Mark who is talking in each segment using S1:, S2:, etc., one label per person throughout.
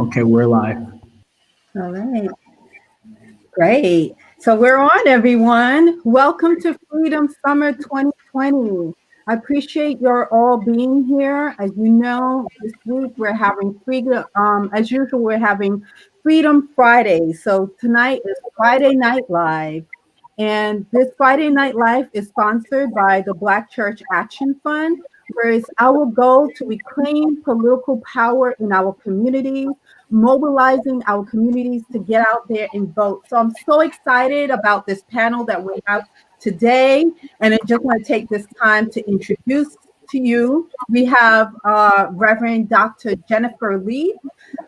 S1: Okay, we're live.
S2: All right, great. So we're on, everyone. Welcome to Freedom Summer 2020. I appreciate your all being here. As you know, this week we're having freedom. As usual, we're having Freedom Friday. So tonight is Friday Night Live, and this Friday Night Live is sponsored by the Black Church Action Fund, where it's our goal to reclaim political power in our communities, mobilizing our communities to get out there and vote. So I'm so excited about this panel that we have today. And I just want to take this time to introduce to you. We have Reverend Dr. Jennifer Leith.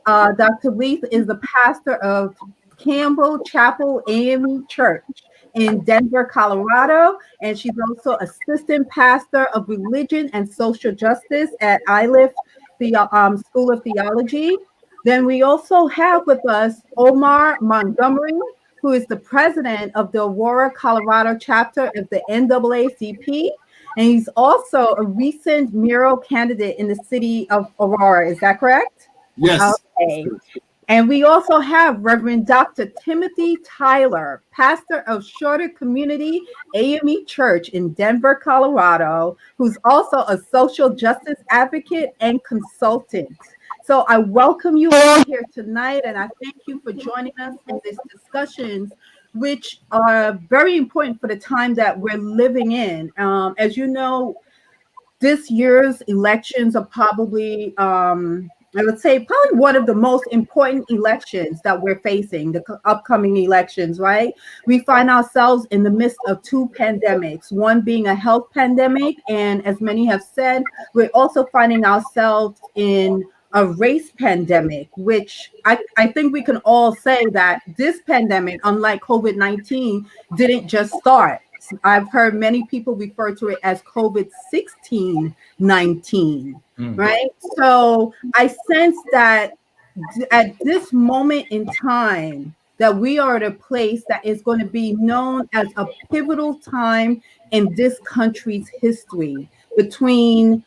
S2: Dr. Leith is the pastor of Campbell Chapel AME Church in Denver, Colorado, and she's also assistant pastor of religion and social justice at ILIF, the School of Theology. Then we also have with us Omar Montgomery, who is the president of the Aurora, Colorado chapter of the NAACP. And he's also a recent mayoral candidate in the city of Aurora. Is that correct?
S3: Yes.
S2: Okay. And we also have Reverend Dr. Timothy Tyler, pastor of Shorter Community AME Church in Denver, Colorado, who's also a social justice advocate and consultant. So I welcome you all here tonight, and I thank you for joining us in these discussions, which are very important for the time that we're living in. As you know, this year's elections are probably, I would say, probably one of the most important elections that we're facing, the upcoming elections, right? We find ourselves in the midst of two pandemics, one being a health pandemic. And as many have said, we're also finding ourselves in a race pandemic, which I think we can all say that this pandemic, unlike COVID-19, didn't just start. I've heard many people refer to it as COVID-16, 19, right? So I sense that at this moment in time, that we are at a place that is going to be known as a pivotal time in this country's history between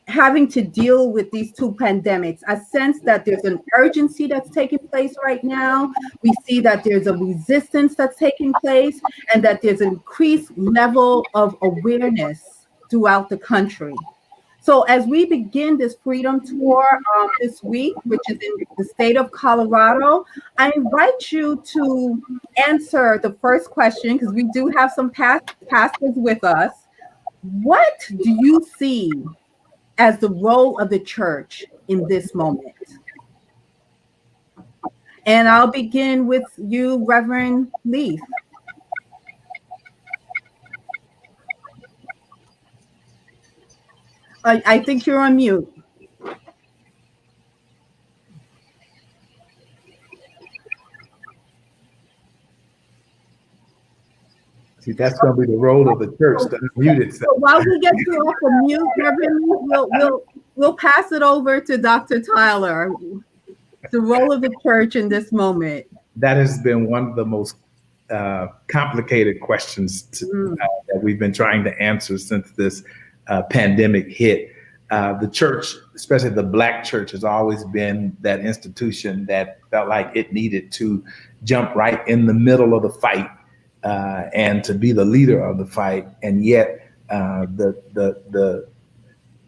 S2: having to deal with these two pandemics. I sense that there's an urgency that's taking place right now. We see that there's a resistance that's taking place and that there's an increased level of awareness throughout the country. So as we begin this freedom tour this week, which is in the state of Colorado, I invite you to answer the first question, because we do have some pastors with us. What do you see as the role of the church in this moment? And I'll begin with you, Reverend Leith. I think you're on mute.
S3: See, that's going to be the role of the church to unmute itself.
S2: So while we get you off of mute, Reverend Leith, we'll pass it over to Dr. Tyler. The role of the church in this moment.
S3: That has been one of the most complicated questions that we've been trying to answer since this pandemic hit. The church, especially the Black church, has always been that institution that felt like it needed to jump right in the middle of the fight and to be the leader of the fight. And yet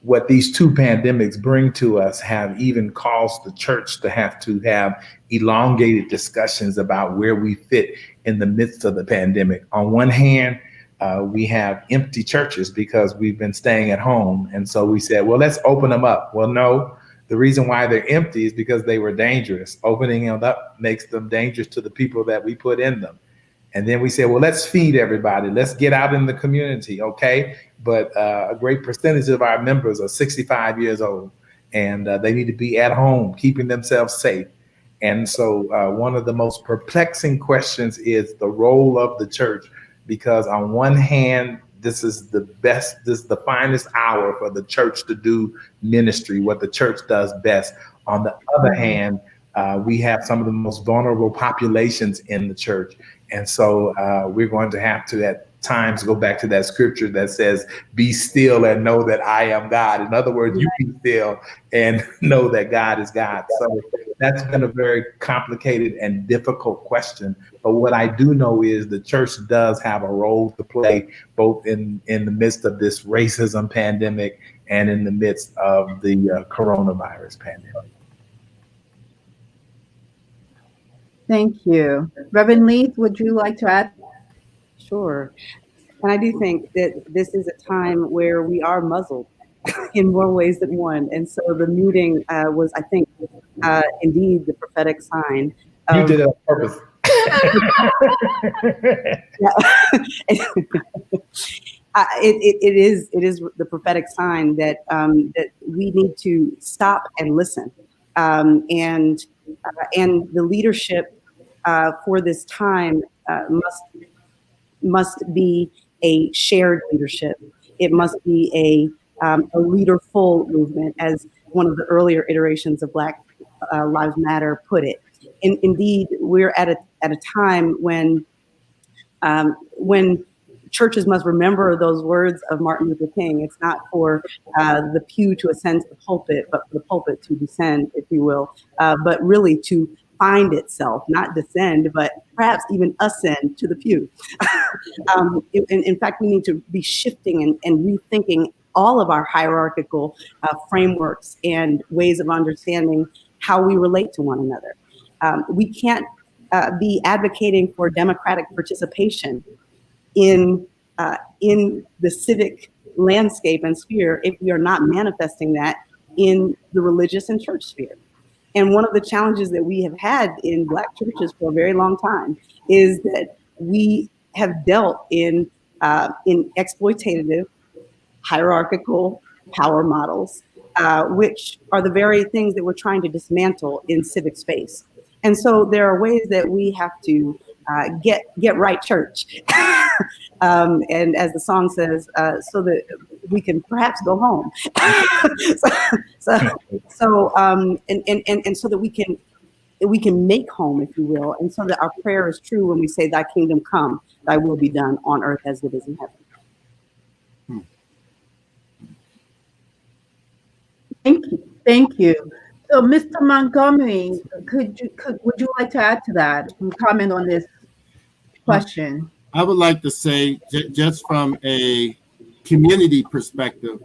S3: what these two pandemics bring to us have even caused the church to have elongated discussions about where we fit in the midst of the pandemic. On one hand, we have empty churches because we've been staying at home. And so we said, well, let's open them up. Well, no, the reason why they're empty is because they were dangerous. Opening them up makes them dangerous to the people that we put in them. And then we said, well, let's feed everybody. Let's get out in the community, okay? But a great percentage of our members are 65 years old, and they need to be at home, keeping themselves safe. And so one of the most perplexing questions is the role of the church, because on one hand, this is the finest hour for the church to do ministry, what the church does best. On the other hand, we have some of the most vulnerable populations in the church. And so we're going to have to at times go back to that scripture that says, be still and know that I am God. In other words, you be still and know that God is God. So that's been a very complicated and difficult question. But what I do know is the church does have a role to play, both in the midst of this racism pandemic and in the midst of the coronavirus pandemic.
S2: Thank you. Reverend Leith, would you like to add?
S1: Sure. And I do think that this is a time where we are muzzled in more ways than one. And so the muting was, I think, indeed the prophetic sign.
S3: You did it on purpose.
S1: It is the prophetic sign that that we need to stop and listen, and the leadership for this time must be a shared leadership. It must be a leaderful movement, as one of the earlier iterations of Black Lives Matter put it. Indeed, we're at a time when churches must remember those words of Martin Luther King. It's not for the pew to ascend to the pulpit, but for the pulpit to descend, if you will, but really to find itself, not descend, but perhaps even ascend to the pew. In fact, we need to be shifting and rethinking all of our hierarchical frameworks and ways of understanding how we relate to one another. We can't be advocating for democratic participation in the civic landscape and sphere if we are not manifesting that in the religious and church sphere. And one of the challenges that we have had in Black churches for a very long time is that we have dealt in exploitative, hierarchical power models, which are the very things that we're trying to dismantle in civic space. And so there are ways that we have to get right church. And as the song says, so that we can perhaps go home. so that we can make home, if you will, and so that our prayer is true when we say, "Thy kingdom come, Thy will be done on earth as it is in heaven."
S2: Thank you. So, Mr. Montgomery, would you like to add to that and comment on this question?
S4: I would like to say, just from a community perspective,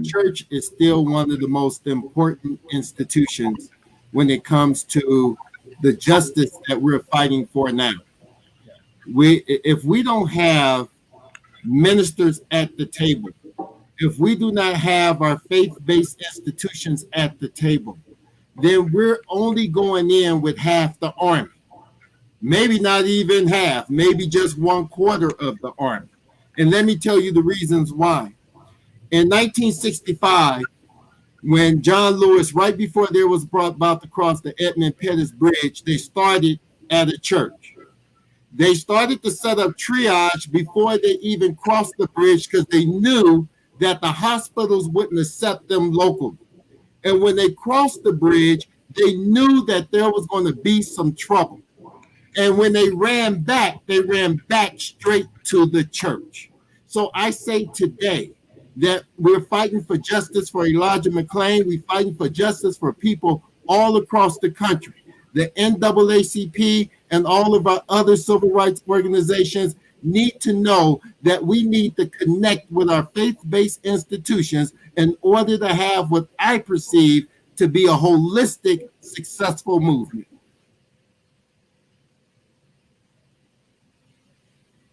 S4: church is still one of the most important institutions when it comes to the justice that we're fighting for now. If we don't have ministers at the table, if we do not have our faith-based institutions at the table, then we're only going in with half the army. Maybe not even half, maybe just 1/4 of the army. And let me tell you the reasons why. In 1965, when John Lewis, right before they was about to cross the Edmund Pettus Bridge, they started at a church. They started to set up triage before they even crossed the bridge because they knew that the hospitals wouldn't accept them locally. And when they crossed the bridge, they knew that there was going to be some trouble. And when they ran back straight to the church. So I say today that we're fighting for justice for Elijah McClain. We're fighting for justice for people all across the country. The NAACP and all of our other civil rights organizations need to know that we need to connect with our faith-based institutions in order to have what I perceive to be a holistic, successful movement.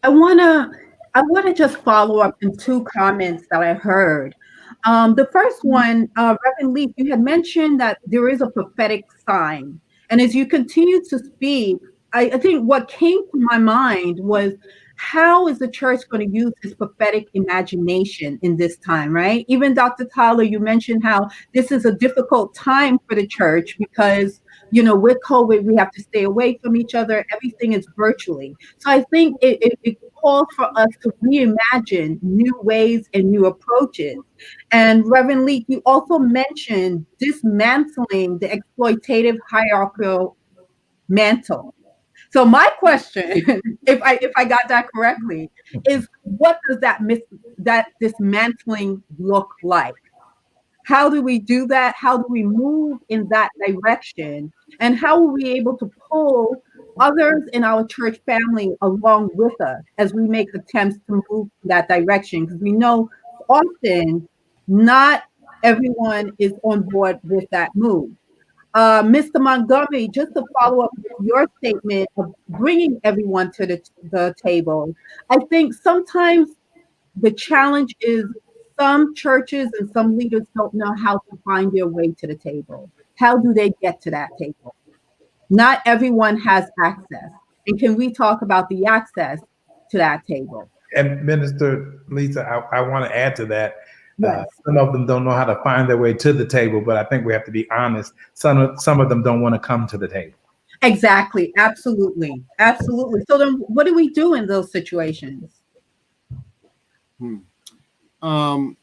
S2: I wanna just follow up in two comments that I heard. The first one, Reverend Leith, you had mentioned that there is a prophetic sign. And as you continue to speak, I think what came to my mind was, how is the church going to use this prophetic imagination in this time, right? Even Dr. Tyler, you mentioned how this is a difficult time for the church because, with COVID, we have to stay away from each other. Everything is virtually. So I think it calls for us to reimagine new ways and new approaches. And Reverend Leith, you also mentioned dismantling the exploitative hierarchical mantle. So my question, if I got that correctly, is what does that dismantling look like? How do we do that? How do we move in that direction? And how are we able to pull others in our church family along with us as we make attempts to move in that direction? Because we know often not everyone is on board with that move. Mr. Montgomery, just to follow up with your statement of bringing everyone to the table, I think sometimes the challenge is some churches and some leaders don't know how to find their way to the table. How do they get to that table? Not everyone has access. And can we talk about the access to that table?
S3: And Minister Lisa, I want to add to that.
S2: Yes.
S3: Some of them don't know how to find their way to the table, but I think we have to be honest. Some of them don't want to come to the table.
S2: Exactly. Absolutely. Absolutely. So then what do we do in those situations?
S4: I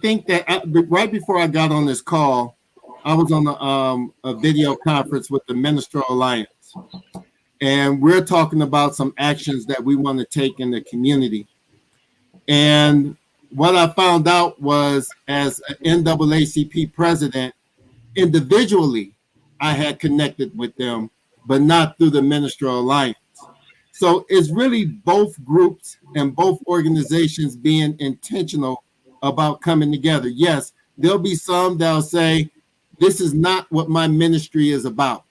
S4: think that right before I got on this call, I was on a video conference with the Ministerial Alliance, and we're talking about some actions that we want to take in the community. And what I found out was, as an NAACP president, individually, I had connected with them, but not through the Ministerial Alliance. So it's really both groups and both organizations being intentional about coming together. Yes, there'll be some that'll say, this is not what my ministry is about.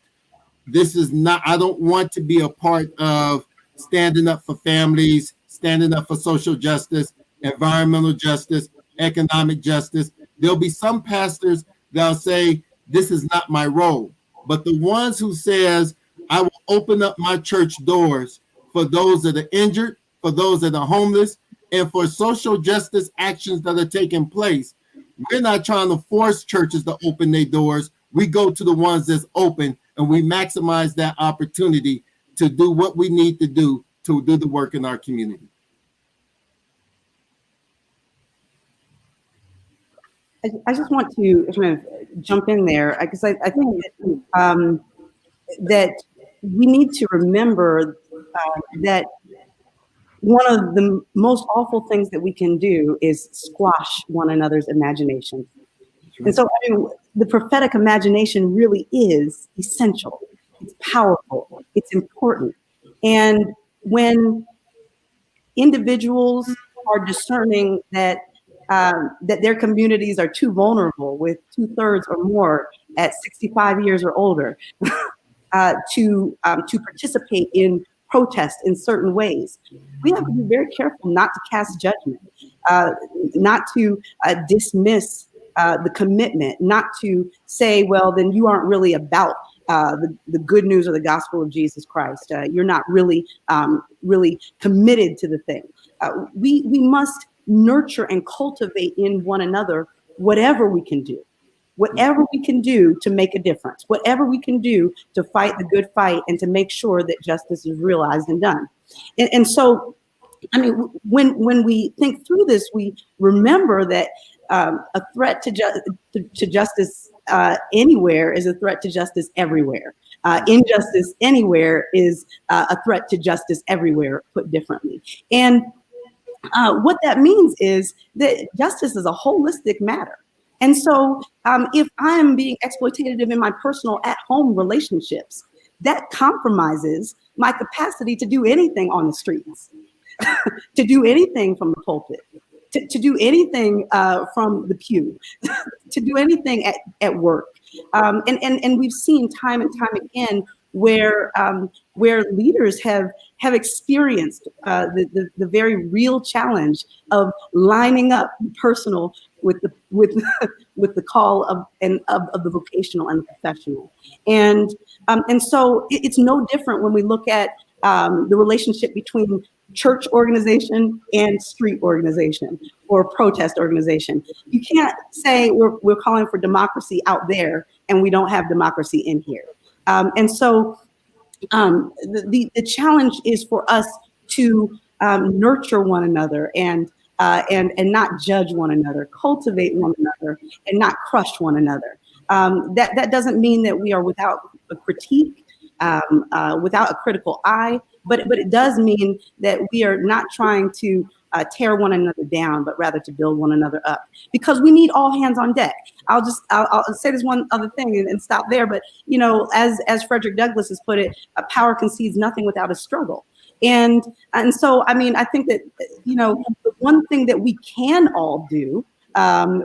S4: This is not, I don't want to be a part of standing up for families, standing up for social justice, environmental justice, economic justice. There'll be some pastors that'll say, this is not my role. But the ones who says, I will open up my church doors for those that are injured, for those that are homeless, and for social justice actions that are taking place. We're not trying to force churches to open their doors. We go to the ones that's open, and we maximize that opportunity to do what we need to do the work in our community.
S1: I just want to kind of jump in there because I think that we need to remember that one of the most awful things that we can do is squash one another's imagination. And so the prophetic imagination really is essential. It's powerful. It's important. And when individuals are discerning that their communities are too vulnerable, with 2/3 or more at 65 years or older, to participate in protest in certain ways, we have to be very careful not to cast judgment, not to dismiss the commitment, not to say, well, then you aren't really about the good news of the gospel of Jesus Christ. You're not really committed to the thing. We must nurture and cultivate in one another whatever we can do. Whatever we can do to make a difference, whatever we can do to fight the good fight and to make sure that justice is realized and done. And so, I mean, when we think through this, we remember that a threat to justice anywhere is a threat to justice everywhere. Injustice anywhere is a threat to justice everywhere, put differently. And what that means is that justice is a holistic matter. And so if I'm being exploitative in my personal at-home relationships, that compromises my capacity to do anything on the streets, to do anything from the pulpit, to do anything from the pew, to do anything at work. And we've seen time and time again where leaders have experienced the very real challenge of lining up personal with the call of the vocational and the professional, and so it's no different when we look at the relationship between church organization and street organization or protest organization. You can't say we're calling for democracy out there and we don't have democracy in here. And so the challenge is for us to nurture one another and not judge one another, cultivate one another, and not crush one another. That doesn't mean that we are without a critique, without a critical eye. But it does mean that we are not trying to tear one another down, but rather to build one another up, because we need all hands on deck. I'll say this one other thing and stop there. But as Frederick Douglass has put it, power concedes nothing without a struggle. And so, I mean, I think that the one thing that we can all do,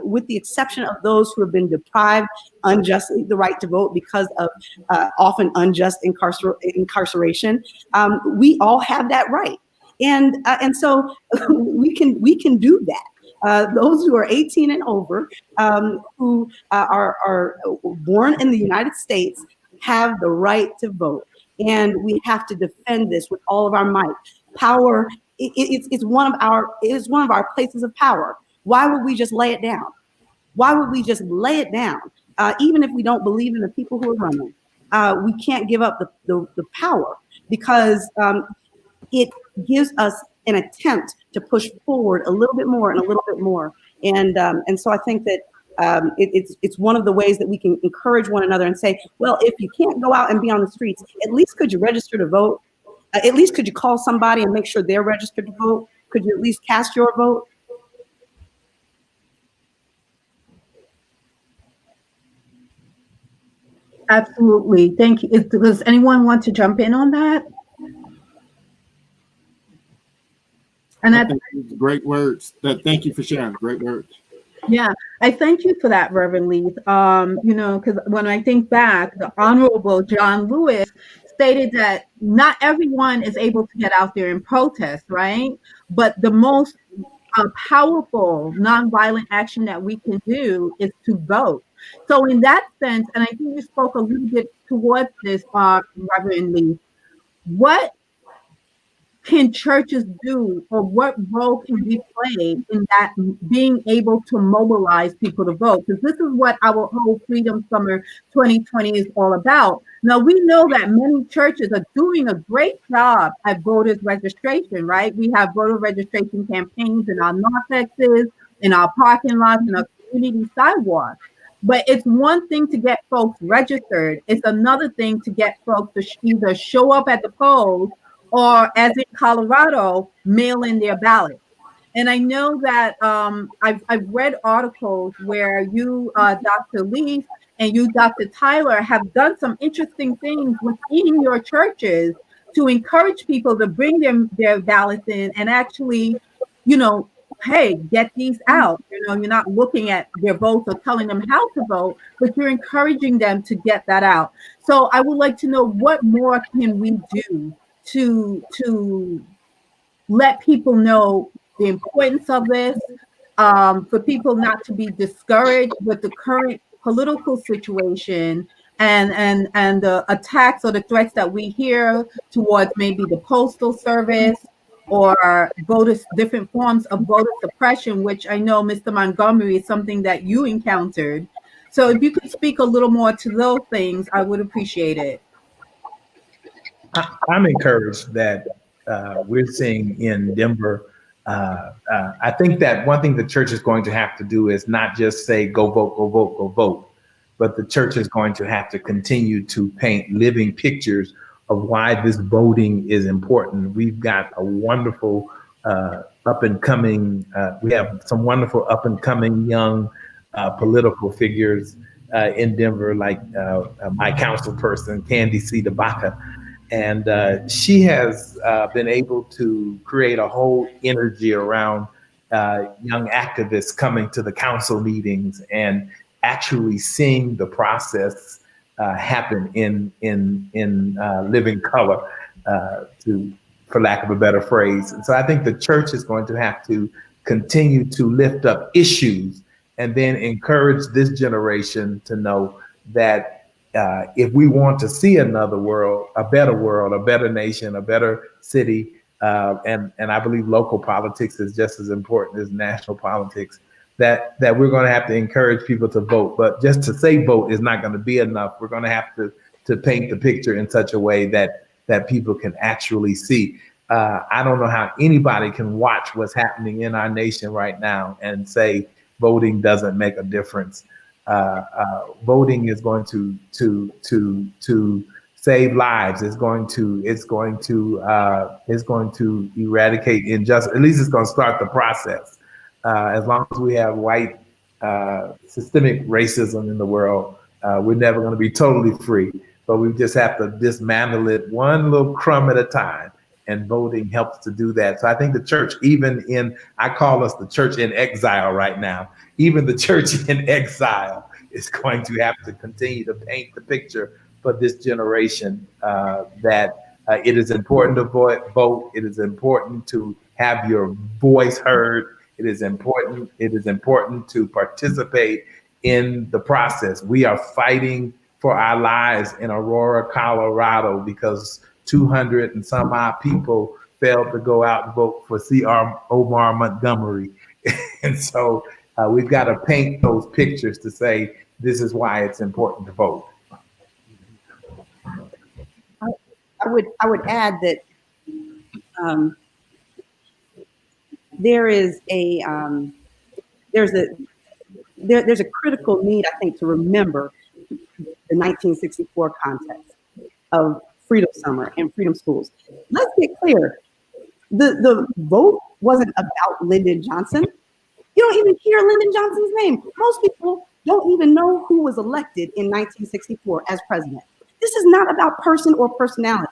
S1: with the exception of those who have been deprived unjustly the right to vote because of often unjust incarceration, we all have that right, and so we can do that. Those who are 18 and over, who are born in the United States, have the right to vote, and we have to defend this with all of our might. Power is one of our places of power. Why would we just lay it down? Why would we just lay it down? Even if we don't believe in the people who are running, we can't give up the power, because it gives us an attempt to push forward a little bit more and a little bit more. And so I think that it's one of the ways that we can encourage one another and say, well, if you can't go out and be on the streets, at least could you register to vote? At least could you call somebody and make sure they're registered to vote? Could you at least cast your vote?
S2: Absolutely. Thank you. Does anyone want to jump in on that? And
S4: I think great words. Thank you for sharing. Great words.
S2: Yeah, I thank you for that, Reverend Leith. Because when I think back, the Honorable John Lewis stated that not everyone is able to get out there and protest, right? But the most powerful nonviolent action that we can do is to vote. So in that sense, and I think you spoke a little bit towards this, Reverend Leith, what can churches do, or what role can be played in that, being able to mobilize people to vote? Because this is what our whole Freedom Summer 2020 is all about. Now, we know that many churches are doing a great job at voters registration, right? We have voter registration campaigns in our narthexes, in our parking lots, in our community sidewalks. But it's one thing to get folks registered. It's another thing to get folks to either show up at the polls, or, as in Colorado, mail in their ballot. And I know that I've read articles where you, Dr. Leith, and you, Dr. Tyler, have done some interesting things within your churches to encourage people to bring their ballots in and actually, hey, get these out. You're not looking at their votes or telling them how to vote, but you're encouraging them to get that out. So I would like to know, what more can we do to let people know the importance of this, for people not to be discouraged with the current political situation and the attacks or the threats that we hear towards maybe the Postal Service, or different forms of voter suppression, which I know, Mr. Montgomery, is something that you encountered. So if you could speak a little more to those things, I would appreciate it.
S3: I'm encouraged that we're seeing in Denver. I think that one thing the church is going to have to do is not just say, go vote, go vote, go vote, but the church is going to have to continue to paint living pictures of why this voting is important. We've got a wonderful we have some wonderful up and coming young political figures in Denver, like my council person, Candy C. DeBaca. And she has been able to create a whole energy around young activists coming to the council meetings and actually seeing the process happen in living color, for lack of a better phrase. And so I think the church is going to have to continue to lift up issues and then encourage this generation to know that if we want to see another world, a better nation, a better city, and I believe local politics is just as important as national politics, that we're going to have to encourage people to vote. But just to say vote is not going to be enough. We're going to have to paint the picture in such a way that people can actually see. I don't know how anybody can watch what's happening in our nation right now and say voting doesn't make a difference. Voting is going to save lives. It's going to eradicate injustice. At least it's going to start the process. As long as we have white systemic racism in the world, we're never going to be totally free. But we just have to dismantle it one little crumb at a time. And voting helps to do that. So I think the church, I call us the church in exile right now. Even the church in exile is going to have to continue to paint the picture for this generation that it is important to vote. It is important to have your voice heard. It is important to participate in the process. We are fighting for our lives in Aurora, Colorado, because 200 and some odd people failed to go out and vote for C.R. Omar Montgomery. And so we've got to paint those pictures to say, this is why it's important to vote.
S1: I would add that there's a critical need, I think, to remember the 1964 context of Freedom Summer and Freedom Schools. Let's get clear. The vote wasn't about Lyndon Johnson. You don't even hear Lyndon Johnson's name. Most people don't even know who was elected in 1964 as president. This is not about person or personality.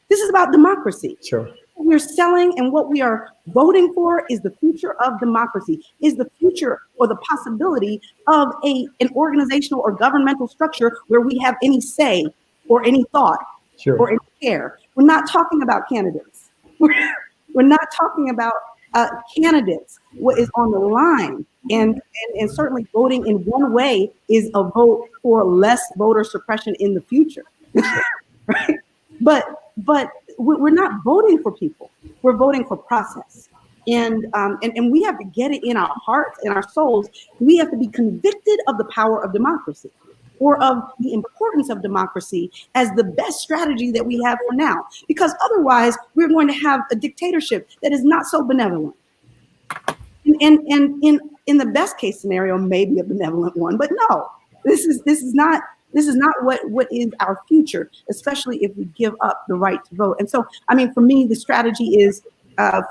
S1: This is about democracy.
S3: Sure.
S1: What we're selling and what we are voting for is the future of democracy, is the future or the possibility of an organizational or governmental structure where we have any say or any thought. Sure. Or in care. We're not talking about candidates. We're not talking about candidates. What is on the line, and certainly voting in one way is a vote for less voter suppression in the future, right? But we're not voting for people. We're voting for process, and we have to get it in our hearts, in our souls. We have to be convicted of the power of democracy, or of the importance of democracy as the best strategy that we have for now. Because otherwise, we're going to have a dictatorship that is not so benevolent. And in the best case scenario, maybe a benevolent one, but no, this is not what is our future, especially if we give up the right to vote. And so, I mean, for me, the strategy is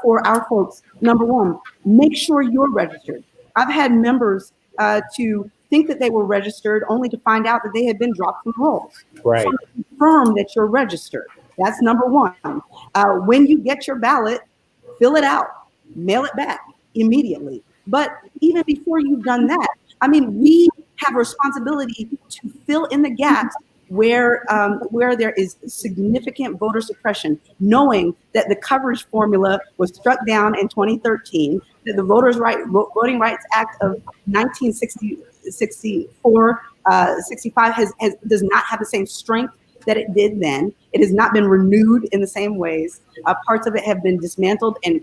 S1: for our folks, number one, make sure you're registered. I've had members to think that they were registered only to find out that they had been dropped from rolls.
S3: Right.
S1: So confirm that you're registered. That's number one. When you get your ballot, fill it out, mail it back immediately. But even before you've done that, I mean, we have a responsibility to fill in the gaps where there is significant voter suppression, knowing that the coverage formula was struck down in 2013, that the Voting Rights Act of 1964, 65 does not have the same strength that it did then. It has not been renewed in the same ways. Parts of it have been dismantled and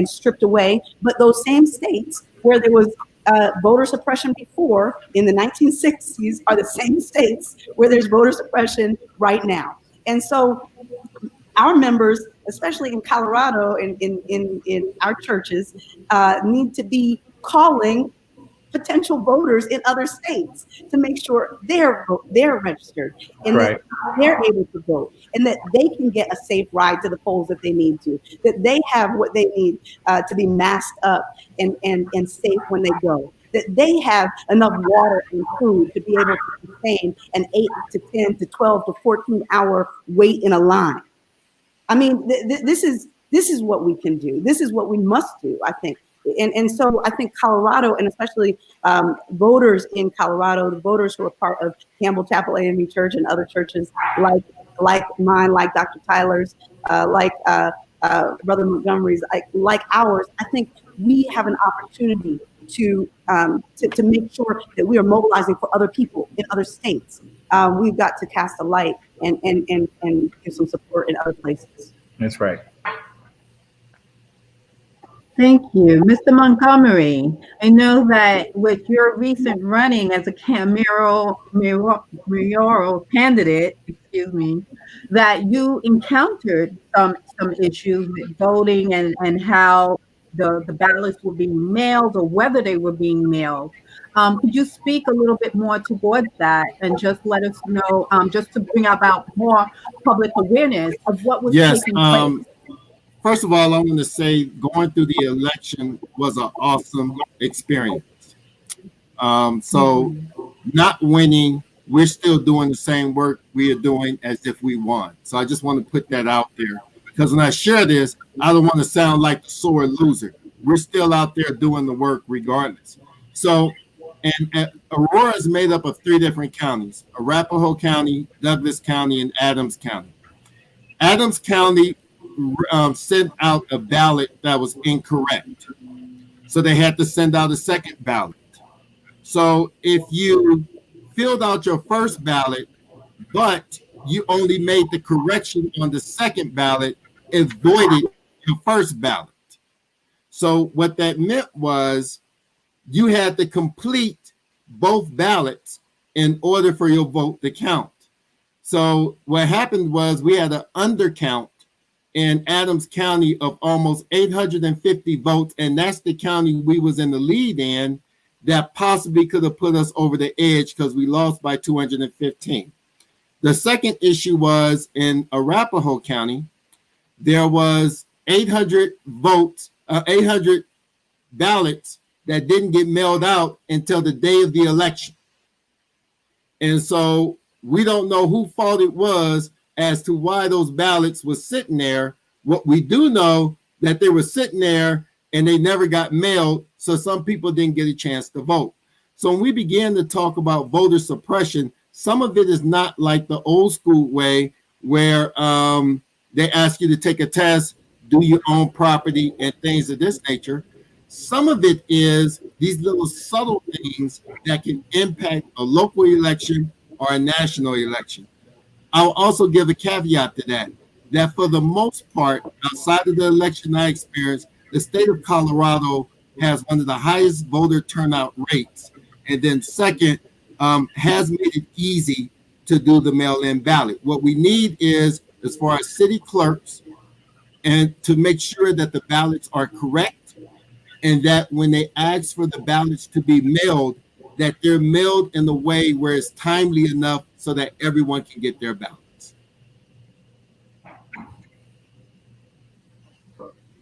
S1: stripped away. But those same states where there was voter suppression before in the 1960s are the same states where there's voter suppression right now. And so our members, especially in Colorado, in our churches, need to be calling potential voters in other states to make sure they're registered and that they're able to vote, and that they can get a safe ride to the polls if they need to, that they have what they need to be masked up and safe when they go, that they have enough water and food to be able to sustain an 8 to 10 to 12 to 14 hour wait in a line. I mean, this is what we can do. This is what we must do, I think. And so I think Colorado, and especially voters in Colorado, the voters who are part of Campbell Chapel AME Church and other churches like mine, like Dr. Tyler's, like Brother Montgomery's, like ours, I think we have an opportunity to make sure that we are mobilizing for other people in other states. We've got to cast a light and give some support in other places.
S3: That's right.
S2: Thank you. Mr. Montgomery, I know that with your recent running as a mayoral candidate, that you encountered some issues with voting and how the ballots were being mailed or whether they were being mailed. Could you speak a little bit more towards that and just let us know, just to bring about more public awareness of what was
S4: Yes.
S2: taking place?
S4: First of all, I want to say going through the election was an awesome experience. So not winning, we're still doing the same work we are doing as if we won. So I just want to put that out there, because when I share this, I don't want to sound like the sore loser. We're still out there doing the work regardless. So, and Aurora is made up of 3 different counties: Arapahoe County, Douglas County, and Adams County. Adams County sent out a ballot that was incorrect. So they had to send out a second ballot. So if you filled out your first ballot, but you only made the correction on the second ballot, it voided your first ballot. So what that meant was you had to complete both ballots in order for your vote to count. So what happened was we had an undercount in Adams County of almost 850 votes, and that's the county we was in the lead in that possibly could have put us over the edge, because we lost by 215. The second issue was in Arapahoe County, there was 800 votes, 800 ballots that didn't get mailed out until the day of the election. And so we don't know whose fault it was as to why those ballots were sitting there. What we do know that they were sitting there and they never got mailed, so some people didn't get a chance to vote. So when we began to talk about voter suppression, some of it is not like the old school way where they ask you to take a test, do your own property, and things of this nature. Some of it is these little subtle things that can impact a local election or a national election. I'll also give a caveat to that, that for the most part, outside of the election I experienced, the state of Colorado has one of the highest voter turnout rates. And then second, has made it easy to do the mail-in ballot. What we need is, as far as city clerks, and to make sure that the ballots are correct, and that when they ask for the ballots to be mailed, that they're mailed in a way where it's timely enough so that everyone can get their ballots.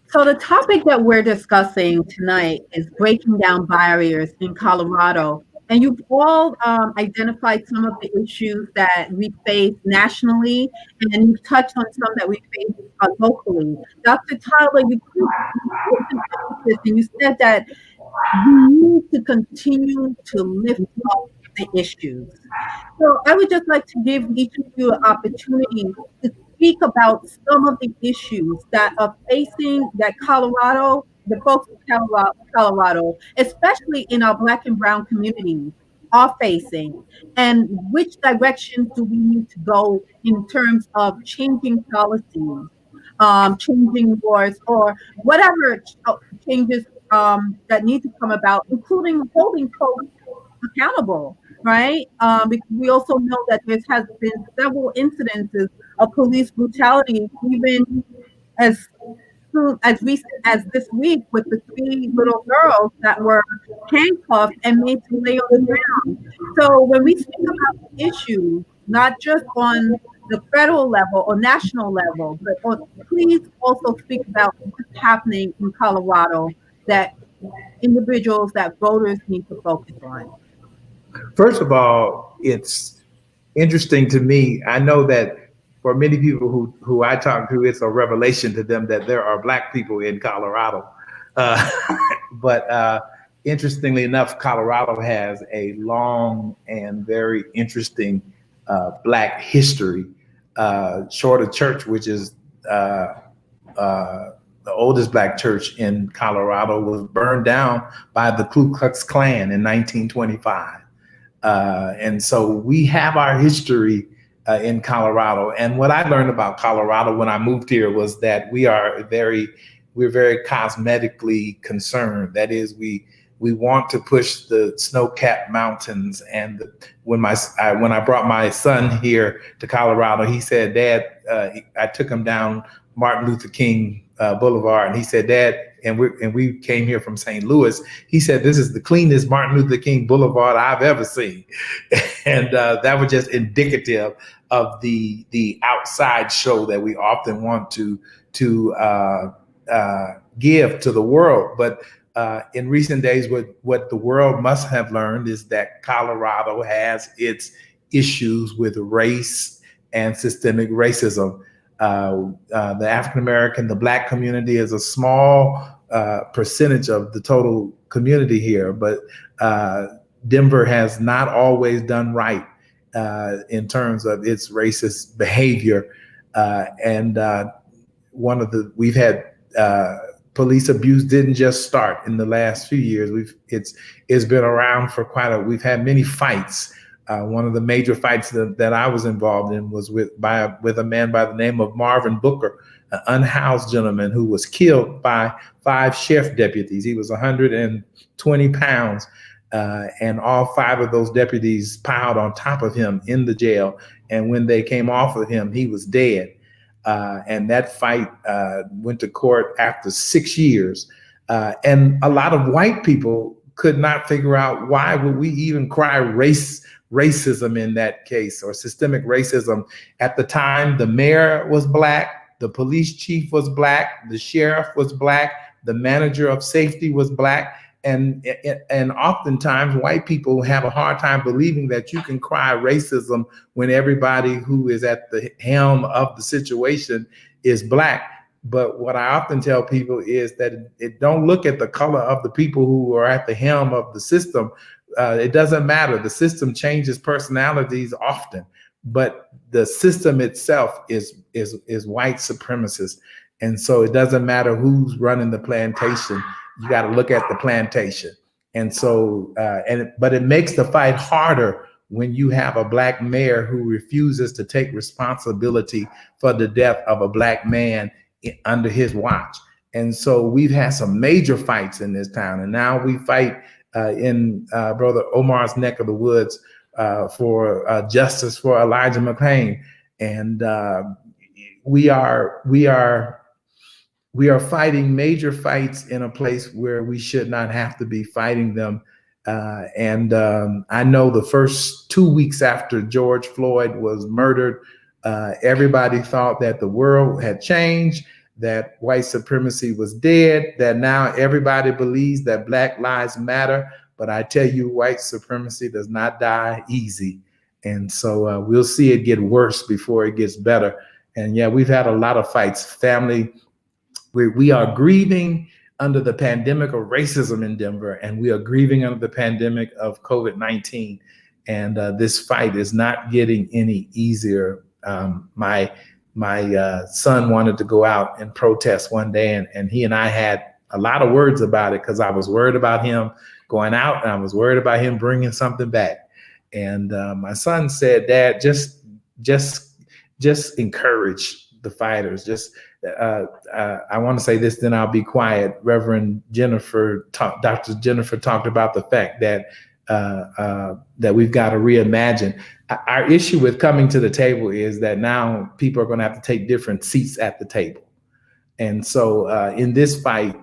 S2: So the topic that we're discussing tonight is breaking down barriers in Colorado. And you've all identified some of the issues that we face nationally, and you've touched on some that we face locally. Dr. Tyler, you said that we need to continue to lift up the issues. So I would just like to give each of you an opportunity to speak about some of the issues that are facing Colorado, the folks in Colorado, especially in our Black and Brown communities, are facing, and which directions do we need to go in terms of changing policies, changing laws, or whatever changes that need to come about, including holding folks accountable, right? Because we also know that there has been several incidences of police brutality, even as recent as this week, with the 3 little girls that were handcuffed and made to lay on the ground. So when we speak about the issues, not just on the federal level or national level, but please also speak about what's happening in Colorado that individuals, that voters need to focus on.
S3: First of all, it's interesting to me. I know that for many people who I talk to, it's a revelation to them that there are Black people in Colorado. But interestingly enough, Colorado has a long and very interesting Black history. Shorter Church, which is the oldest Black church in Colorado, was burned down by the Ku Klux Klan in 1925. And so we have our history in Colorado. And what I learned about Colorado when I moved here was that we're very cosmetically concerned. That is, we want to push the snow-capped mountains. And when I brought my son here to Colorado, he said, Dad, I took him down Martin Luther King Boulevard, and he said, Dad, and we came here from St. Louis. He said, this is the cleanest Martin Luther King Boulevard I've ever seen. And that was just indicative of the outside show that we often want to give to the world. But in recent days, what the world must have learned is that Colorado has its issues with race and systemic racism. The African American, the Black community is a small percentage of the total community here, but Denver has not always done right in terms of its racist behavior. We've had police abuse didn't just start in the last few years. It's been around for we've had many fights. One of the major fights that I was involved in was with a man by the name of Marvin Booker, an unhoused gentleman who was killed by 5 sheriff deputies. He was 120 pounds, and all 5 of those deputies piled on top of him in the jail. And when they came off of him, he was dead. And that fight went to court after 6 years. And a lot of white people could not figure out why would we even cry racism in that case, or systemic racism. At the time, the mayor was Black, the police chief was Black, the sheriff was Black, the manager of safety was Black. And oftentimes white people have a hard time believing that you can cry racism when everybody who is at the helm of the situation is Black. But what I often tell people is that it don't look at the color of the people who are at the helm of the system. It doesn't matter. The system changes personalities often, but the system itself is white supremacist. And so it doesn't matter who's running the plantation. You got to look at the plantation. And so, but it makes the fight harder when you have a Black mayor who refuses to take responsibility for the death of a Black man under his watch. And so we've had some major fights in this town. And now we fight in Brother Omar's neck of the woods for justice for Elijah McClain. And we are fighting major fights in a place where we should not have to be fighting them. I know the first 2 weeks after George Floyd was murdered, everybody thought that the world had changed, that white supremacy was dead, that now everybody believes that Black lives matter. But I tell you, white supremacy does not die easy. And so we'll see it get worse before it gets better. And yeah, we've had a lot of fights. Family, we are grieving under the pandemic of racism in Denver, and we are grieving under the pandemic of COVID-19. And this fight is not getting any easier. My son wanted to go out and protest one day, and he and I had a lot of words about it because I was worried about him going out and I was worried about him bringing something back. And my son said, "Dad, just encourage the fighters. I want to say this, then I'll be quiet." Dr. Jennifer talked about the fact that that we've got to reimagine. Our issue with coming to the table is that now people are going to have to take different seats at the table. And so in this fight,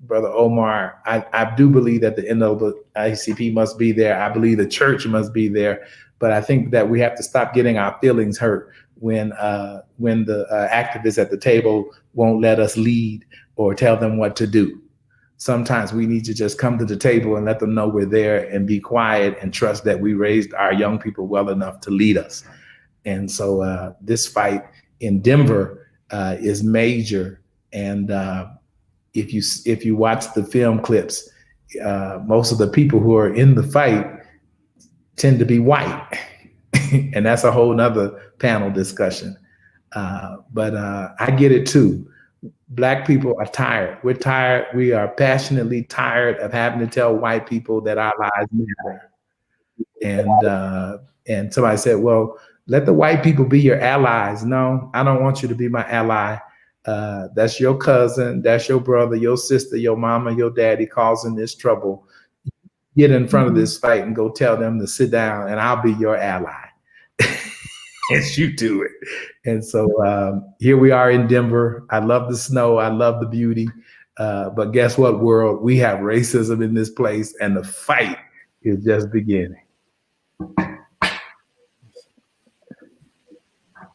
S3: Brother Omar, I do believe that the NAACP must be there. I believe the church must be there. But I think that we have to stop getting our feelings hurt when the activists at the table won't let us lead or tell them what to do. Sometimes we need to just come to the table and let them know we're there and be quiet and trust that we raised our young people well enough to lead us. And so this fight in Denver is major. And if you watch the film clips, most of the people who are in the fight tend to be white. And that's a whole nother panel discussion. But I get it too. Black people are tired. We're tired. We are passionately tired of having to tell white people that our lives matter. And somebody said, well, let the white people be your allies. No, I don't want you to be my ally. That's your cousin, that's your brother, your sister, your mama, your daddy causing this trouble. Get in front of this fight and go tell them to sit down and I'll be your ally. As you do it. And so here we are in Denver. I love the snow. I love the beauty. But guess what, world? We have racism in this place, and the fight is just beginning.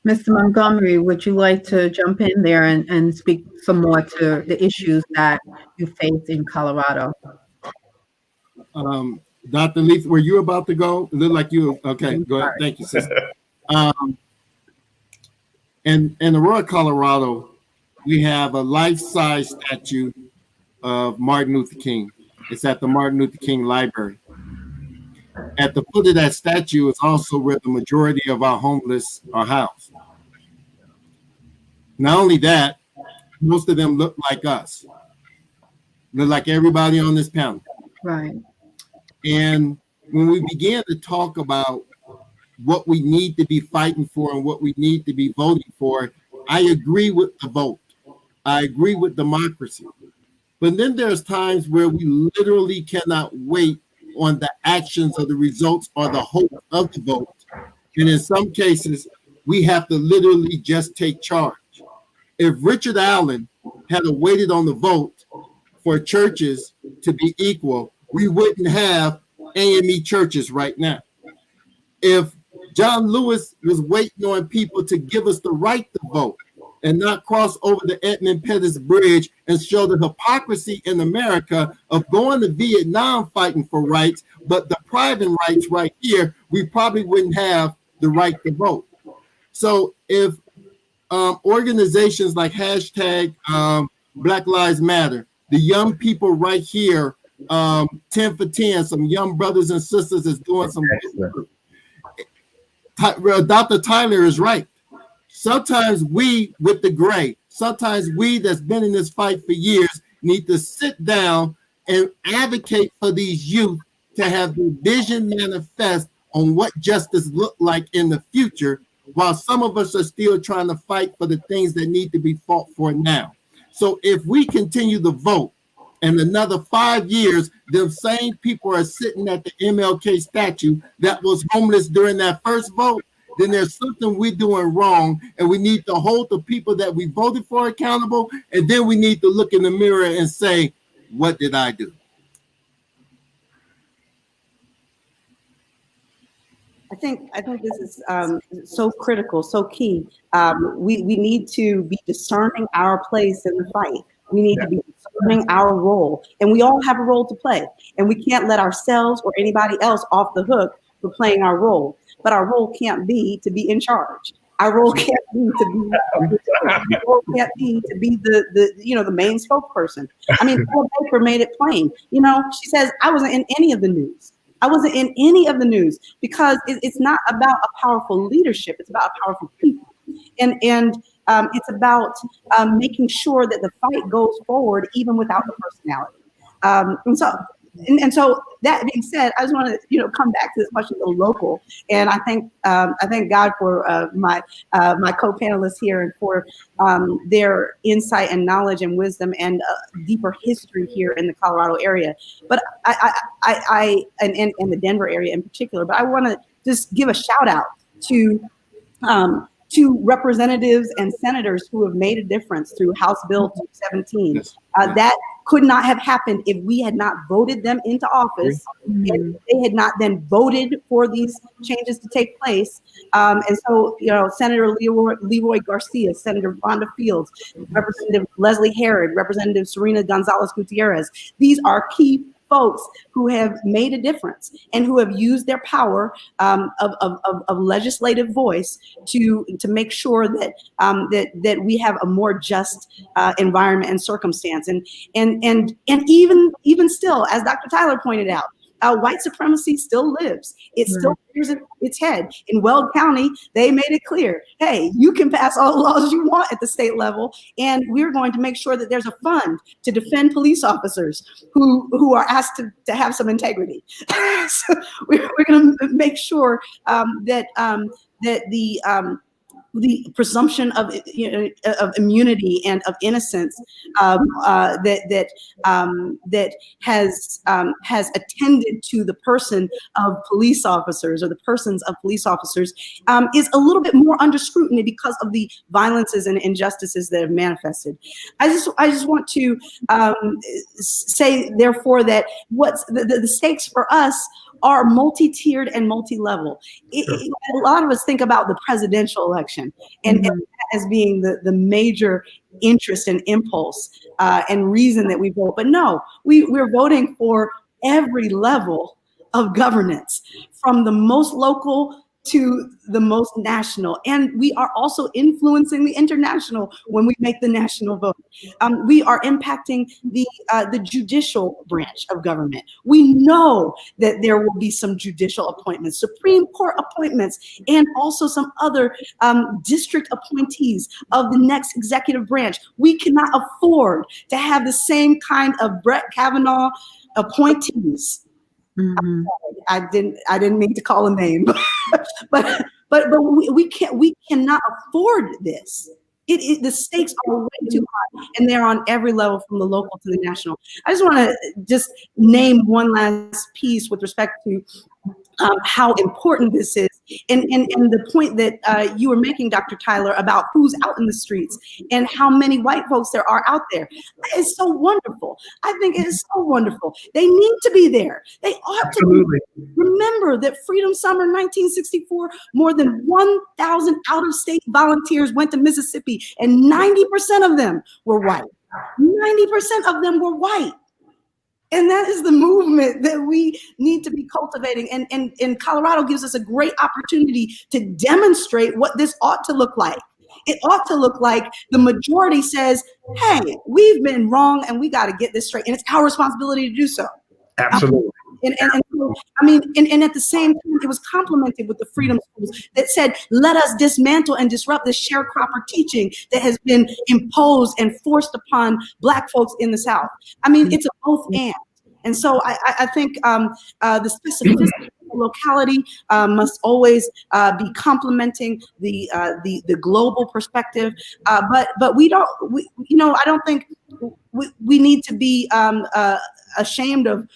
S2: Mr. Montgomery, would you like to jump in there and speak some more to the issues that you face in Colorado?
S4: Dr. Leith, were you about to go? It looked like you. Okay, go ahead. Thank you, sister. In Aurora, Colorado, we have a life-size statue of Martin Luther King. It's at the Martin Luther King Library. At the foot of that statue is also where the majority of our homeless are housed. Not only that, most of them look like us. Look like everybody on this panel.
S2: Right.
S4: And when we began to talk about what we need to be fighting for and what we need to be voting for, I agree with the vote. I agree with democracy. But then there's times where we literally cannot wait on the actions or the results or the hope of the vote. And in some cases, we have to literally just take charge. If Richard Allen had waited on the vote for churches to be equal, we wouldn't have AME churches right now. If John Lewis was waiting on people to give us the right to vote and not cross over the Edmund Pettus Bridge and show the hypocrisy in America of going to Vietnam fighting for rights, but depriving rights right here, we probably wouldn't have the right to vote. So if organizations like hashtag Black Lives Matter, the young people right here, 10 for 10, some young brothers and sisters is doing some work. Dr. Tyler is right. Sometimes we with the gray, sometimes we that's been in this fight for years need to sit down and advocate for these youth to have the vision manifest on what justice look like in the future, while some of us are still trying to fight for the things that need to be fought for now. So if we continue to vote and another 5 years, them same people are sitting at the MLK statue that was homeless during that first vote, then there's something we're doing wrong, and we need to hold the people that we voted for accountable, and then we need to look in the mirror and say, what did I do?
S1: I think this is so critical, so key. We need to be discerning our place in the fight. We need to be discerning our role, and we all have a role to play, and we can't let ourselves or anybody else off the hook for playing our role. But our role can't be to be in charge. Our role can't be to be the main spokesperson. I mean, Paul Baker made it plain. She says, I wasn't in any of the news. I wasn't in any of the news because it's not about a powerful leadership. It's about powerful people. And it's about making sure that the fight goes forward even without the personality. And so that being said, I just want to come back to this question of the local, and I thank God for my co-panelists here and for their insight and knowledge and wisdom and deeper history here in the Colorado area, but I the Denver area in particular. But I want to just give a shout out to representatives and senators who have made a difference through House Bill 217. That could not have happened if we had not voted them into office, and they had not then voted for these changes to take place. And so, Senator Leroy Garcia, Senator Vonda Fields, Representative Leslie Herod, Representative Serena Gonzalez Gutierrez, these are key folks who have made a difference and who have used their power of legislative voice to make sure that that we have a more just environment and circumstance. And even still, as Dr. Tyler pointed out, white supremacy still lives. It still rears its head. In Weld County, they made it clear, hey, you can pass all the laws you want at the state level, and we're going to make sure that there's a fund to defend police officers who are asked to have some integrity. So we're going to make sure that the presumption of, of immunity and of innocence that has attended to the person of police officers or the persons of police officers is a little bit more under scrutiny because of the violences and injustices that have manifested. I just want to say, therefore, that what's the stakes for us are multi-tiered and multi-level. A lot of us think about the presidential election and as being the major interest and impulse and reason that we vote. But no, we're voting for every level of governance, from the most local to the most national. And we are also influencing the international when we make the national vote. We are impacting the judicial branch of government. We know that there will be some judicial appointments, Supreme Court appointments, and also some other district appointees of the next executive branch. We cannot afford to have the same kind of Brett Kavanaugh appointees.
S2: Mm-hmm.
S1: I didn't mean to call a name, but we cannot afford this. The stakes are way too high, and they're on every level, from the local to the national. I just want to just name one last piece with respect to how important this is, and the point that you were making, Dr. Tyler, about who's out in the streets and how many white folks there are out there. It's so wonderful. I think it is so wonderful. They need to be there. They ought to be. Remember that Freedom Summer 1964, more than 1,000 out-of-state volunteers went to Mississippi, and 90% of them were white. 90% of them were white. And that is the movement that we need to be cultivating. And Colorado gives us a great opportunity to demonstrate what this ought to look like. It ought to look like the majority says, hey, we've been wrong and we got to get this straight. And it's our responsibility to do so.
S3: Absolutely.
S1: And I mean, and at the same time, it was complemented with the freedom schools that said, let us dismantle and disrupt the sharecropper teaching that has been imposed and forced upon Black folks in the South. I mean, it's a both and. And so I think the specificity of the locality must always be complementing the global perspective. But we don't, I don't think we need to be ashamed of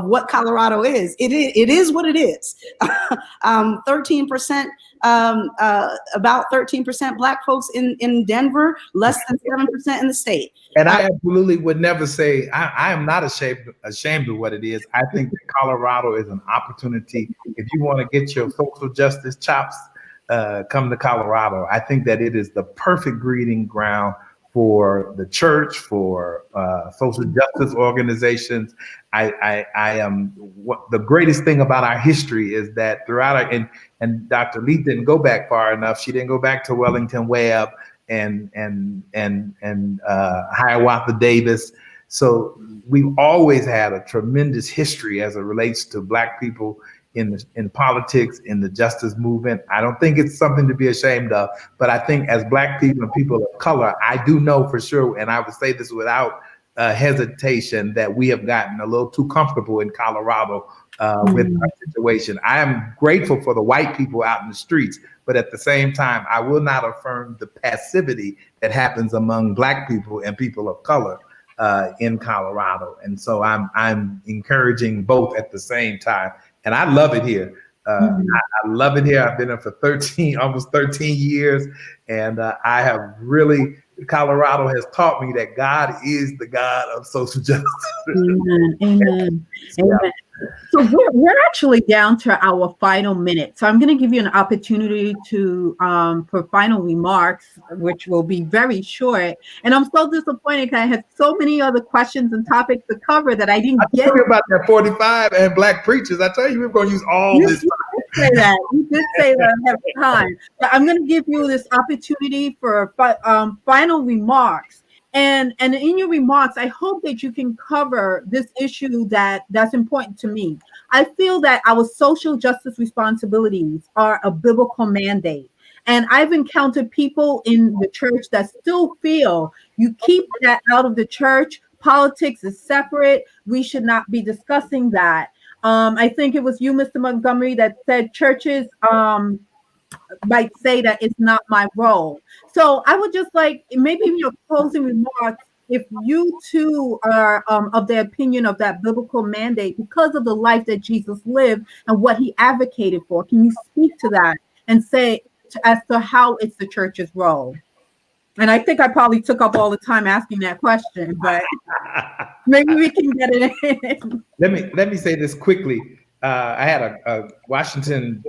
S1: what Colorado is. It is what it is. 13%, about 13% Black folks in Denver, less than 7% in the state.
S3: And I absolutely would never say I am not ashamed of what it is. I think that Colorado is an opportunity. If you want to get your social justice chops, come to Colorado. I think that it is the perfect breeding ground for the church, for social justice organizations. I am what the greatest thing about our history is that throughout our, and Dr. Lee didn't go back far enough. She didn't go back to Wellington Webb and Hiawatha Davis. So we've always had a tremendous history as it relates to Black people in politics, in the justice movement. I don't think it's something to be ashamed of, but I think as Black people and people of color, I do know for sure, and I would say this without hesitation, that we have gotten a little too comfortable in Colorado with our situation. I am grateful for the white people out in the streets, but at the same time, I will not affirm the passivity that happens among Black people and people of color in Colorado. And so I'm encouraging both at the same time. And I love it here. I love it here. I've been here for almost 13 years. And I have really, Colorado has taught me that God is the God of social justice.
S2: Amen. Amen.
S3: Yeah.
S2: Amen. So we're actually down to our final minute. So I'm going to give you an opportunity to for final remarks, which will be very short. And I'm so disappointed because I had so many other questions and topics to cover that I didn't get.
S3: About that 45 and Black preachers. I tell you, we're going to use all this.
S2: Say that. You did say that every time. But I'm going to give you this opportunity for final remarks. And in your remarks, I hope that you can cover this issue that's important to me. I feel that our social justice responsibilities are a biblical mandate. And I've encountered people in the church that still feel you keep that out of the church. Politics is separate. We should not be discussing that. I think it was you, Mr. Montgomery, that said churches might say that it's not my role. So I would just like, maybe in your closing remarks, if you too are of the opinion of that biblical mandate because of the life that Jesus lived and what he advocated for, can you speak to that and say as to how it's the church's role? And I think I probably took up all the time asking that question, but maybe we can get it in.
S3: Let me say this quickly. I had a Washington.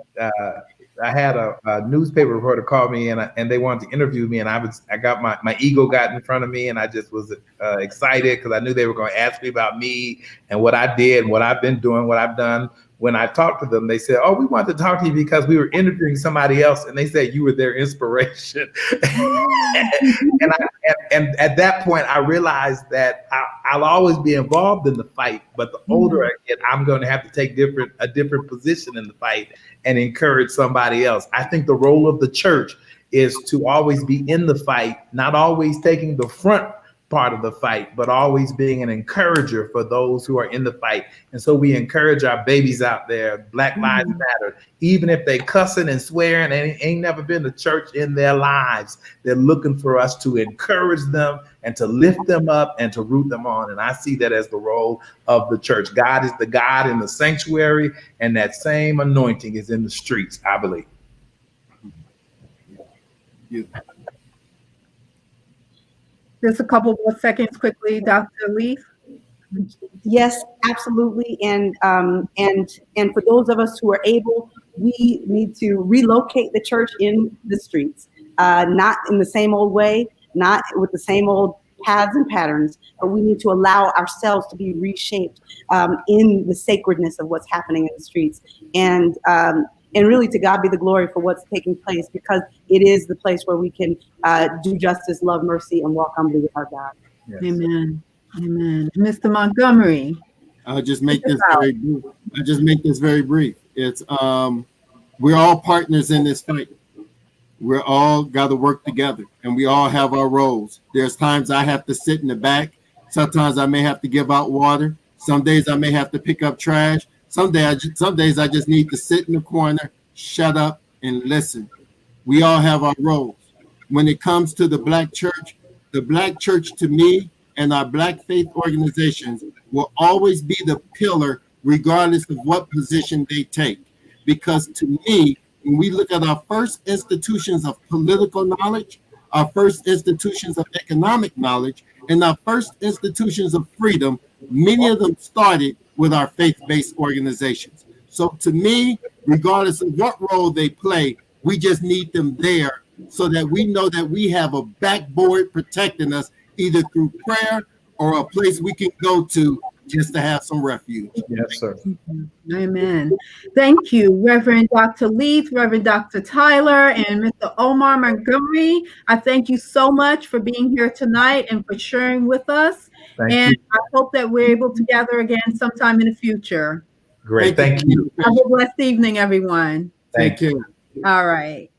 S3: I had a newspaper reporter call me and they wanted to interview me, and I got my ego got in front of me, and I just was excited because I knew they were going to ask me about me and what I did, what I've been doing, what I've done. When I talked to them, they said, "Oh, we wanted to talk to you because we were interviewing somebody else," and they said you were their inspiration. and at that point, I realized that I'll always be involved in the fight, but the older I get, I'm going to have to take a different position in the fight and encourage somebody else. I think the role of the church is to always be in the fight, not always taking the front part of the fight, but always being an encourager for those who are in the fight. And so we encourage our babies out there, Black Lives Matter, even if they cussing and swearing and ain't never been to church in their lives, they're looking for us to encourage them and to lift them up and to root them on. And I see that as the role of the church. God is the God in the sanctuary, and that same anointing is in the streets, I believe.
S4: Yeah.
S2: Just a couple more seconds quickly, Dr. Leaf.
S1: Yes, absolutely. And for those of us who are able, we need to relocate the church in the streets, not in the same old way, not with the same old paths and patterns, but we need to allow ourselves to be reshaped in the sacredness of what's happening in the streets. And really, to God be the glory for what's taking place, because it is the place where we can do justice, love mercy, and walk humbly with our God.
S3: Yes.
S2: Amen. Amen. Mr. Montgomery.
S4: I'll just make this very brief. It's we're all partners in this fight. We're all got to work together, and we all have our roles. There's times I have to sit in the back. Sometimes I may have to give out water. Some days I may have to pick up trash. Some days I just need to sit in the corner, shut up, and listen. We all have our roles. When it comes to the Black church to me and our Black faith organizations will always be the pillar regardless of what position they take. Because to me, when we look at our first institutions of political knowledge, our first institutions of economic knowledge, and our first institutions of freedom, many of them started with our faith-based organizations. So to me, regardless of what role they play, we just need them there so that we know that we have a backboard protecting us, either through prayer or a place we can go to just to have some refuge.
S3: Yes, sir.
S2: Amen. Thank you, Reverend Dr. Leith, Reverend Dr. Tyler, and Mr. Omar Montgomery. I thank you so much for being here tonight and for sharing with us.
S3: Thank
S2: and
S3: you.
S2: I hope that we're able to gather again sometime in the future.
S3: Great. Thank you.
S2: Have a blessed evening, everyone.
S3: Thank you.
S2: All right.